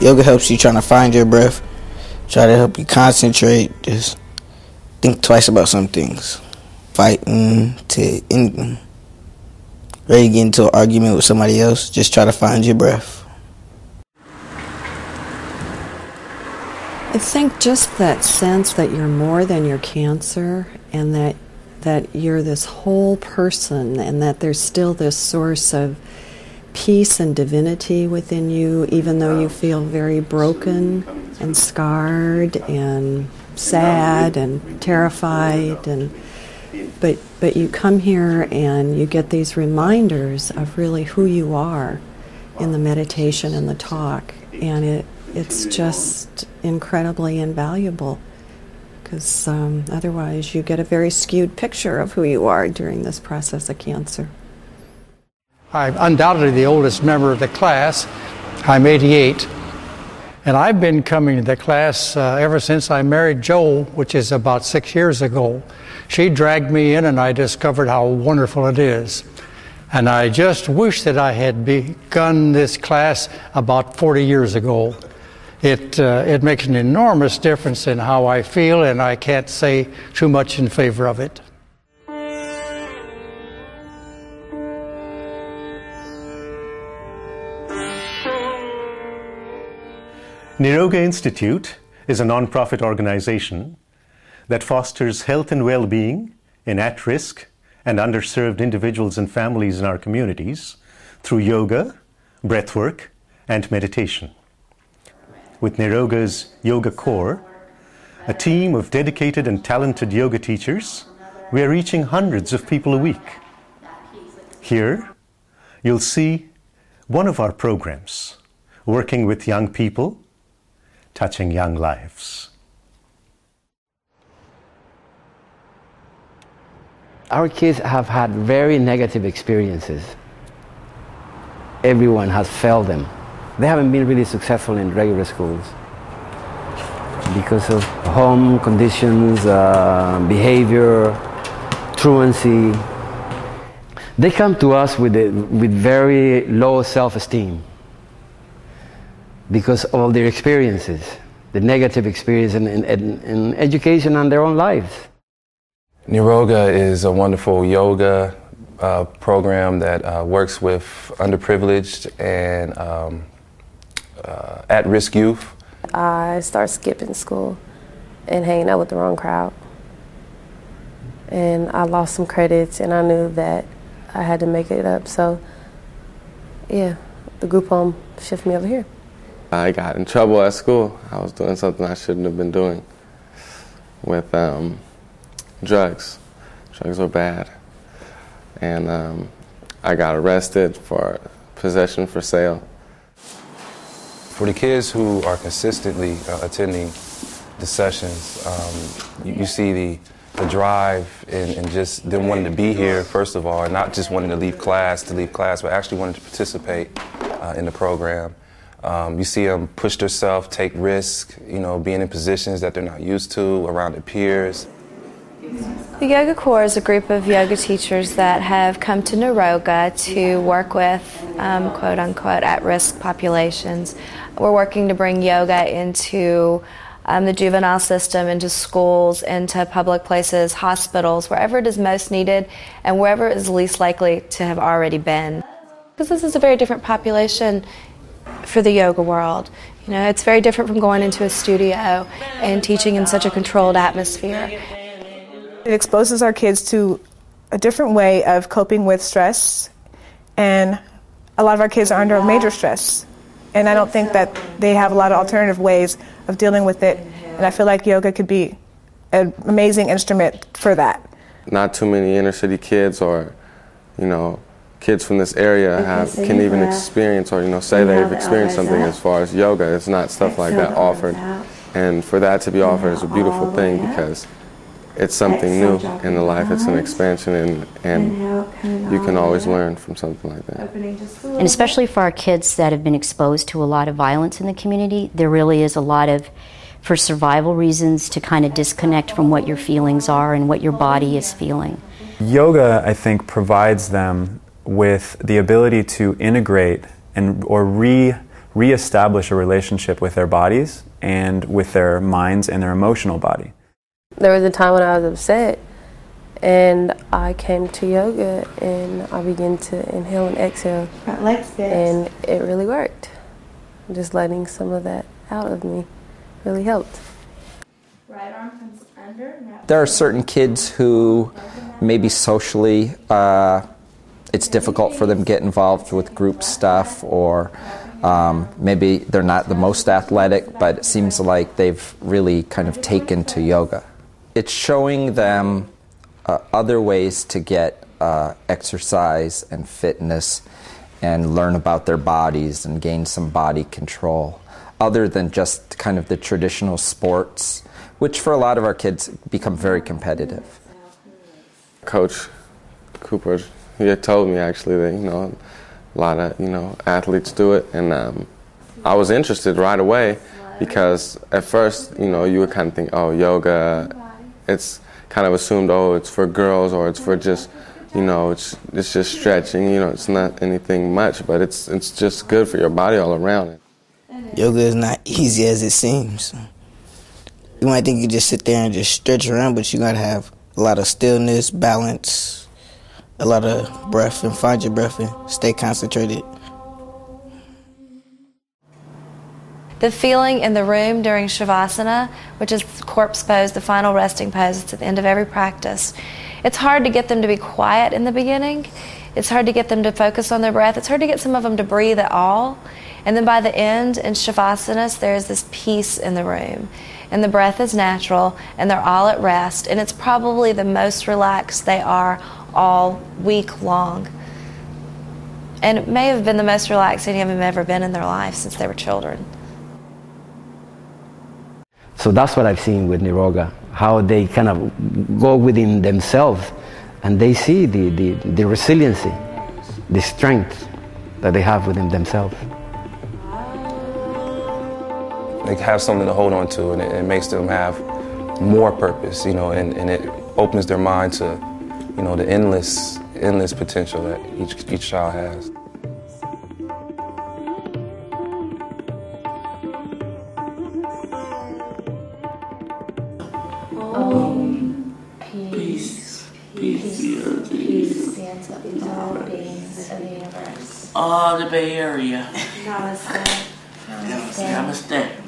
Yoga helps you trying to find your breath, try to help you concentrate, just think twice about some things. Fighting to anything. Ready to get into an argument with somebody else, just try to find your breath. I think just that sense that you're more than your cancer, and that you're this whole person, and that there's still this source of peace and divinity within you, even though you feel very broken and scarred and sad and terrified, but you come here and you get these reminders of really who you are in the meditation and the talk, and it's just incredibly invaluable, because otherwise you get a very skewed picture of who you are during this process of cancer. I'm undoubtedly the oldest member of the class. I'm 88. And I've been coming to the class ever since I married Joel, which is about 6 years ago. She dragged me in and I discovered how wonderful it is. And I just wish that I had begun this class about 40 years ago. It makes an enormous difference in how I feel, and I can't say too much in favor of it. Niroga Institute is a nonprofit organization that fosters health and well-being in at-risk and underserved individuals and families in our communities through yoga, breathwork, and meditation. With Niroga's Yoga Core, a team of dedicated and talented yoga teachers, we are reaching hundreds of people a week. Here, you'll see one of our programs, working with young people, touching young lives. Our kids have had very negative experiences. Everyone has failed them. They haven't been really successful in regular schools because of home conditions, behavior, truancy. They come to us with very low self-esteem because of all their experiences, the negative experience in education and their own lives. Niroga is a wonderful yoga program that works with underprivileged and at-risk youth. I started skipping school and hanging out with the wrong crowd. And I lost some credits, and I knew that I had to make it up. So, yeah, the group home shifted me over here. I got in trouble at school. I was doing something I shouldn't have been doing with drugs. Drugs were bad. And I got arrested for possession for sale. For the kids who are consistently attending the sessions, you see the drive and just them wanting to be here, first of all, and not just wanting to leave class, but actually wanting to participate in the program. You see them push themselves, take risks, being in positions that they're not used to, around their peers. The Yoga Core is a group of yoga teachers that have come to Niroga to work with quote-unquote at-risk populations. We're working to bring yoga into the juvenile system, into schools, into public places, hospitals, wherever it is most needed and wherever it is least likely to have already been. Because this is a very different population for the yoga world. It's very different from going into a studio and teaching in such a controlled atmosphere. It exposes our kids to a different way of coping with stress, and a lot of our kids are under major stress, and I don't think that they have a lot of alternative ways of dealing with it, and I feel like yoga could be an amazing instrument for that. Not too many inner city kids or, kids from this area can even experience or, say they've experienced something as far as yoga. It's not stuff like that offered, and for that to be offered is a beautiful thing because it's something new in the life. It's an expansion, and you can always learn from something like that. And especially for our kids that have been exposed to a lot of violence in the community, there really is a lot of, for survival reasons, to kind of disconnect from what your feelings are and what your body is feeling. Yoga, I think, provides them with the ability to integrate or reestablish a relationship with their bodies and with their minds and their emotional body. There was a time when I was upset, and I came to yoga and I began to inhale and exhale, and it really worked. Just letting some of that out of me really helped. Right arm comes under. There are certain kids who maybe socially it's difficult for them to get involved with group stuff, or maybe they're not the most athletic, but it seems like they've really kind of taken to yoga. It's showing them other ways to get exercise and fitness and learn about their bodies and gain some body control, other than just kind of the traditional sports, which for a lot of our kids become very competitive. Coach Cooper, he had told me actually that, a lot of, athletes do it, and I was interested right away because at first, you would kind of think, oh, yoga, it's kind of assumed, oh, it's for girls or it's for just, it's just stretching, it's not anything much, but it's just good for your body all around. Yoga is not easy as it seems. You might think you just sit there and just stretch around, but you gotta have a lot of stillness, balance, a lot of breath, and find your breath and stay concentrated. The feeling in the room during Shavasana, which is the corpse pose, the final resting pose, it's at the end of every practice. It's hard to get them to be quiet in the beginning. It's hard to get them to focus on their breath. It's hard to get some of them to breathe at all. And then by the end, in Shavasana, there's this peace in the room. And the breath is natural, and they're all at rest. And it's probably the most relaxed they are all week long. And it may have been the most relaxed any of them have ever been in their life since they were children. So that's what I've seen with Niroga, how they kind of go within themselves and they see the resiliency, the strength that they have within themselves. They have something to hold on to, and it makes them have more purpose, and it opens their mind to, the endless potential that each child has. Peace be unto all beings of the universe. All the Bay Area. Namaste. Namaste.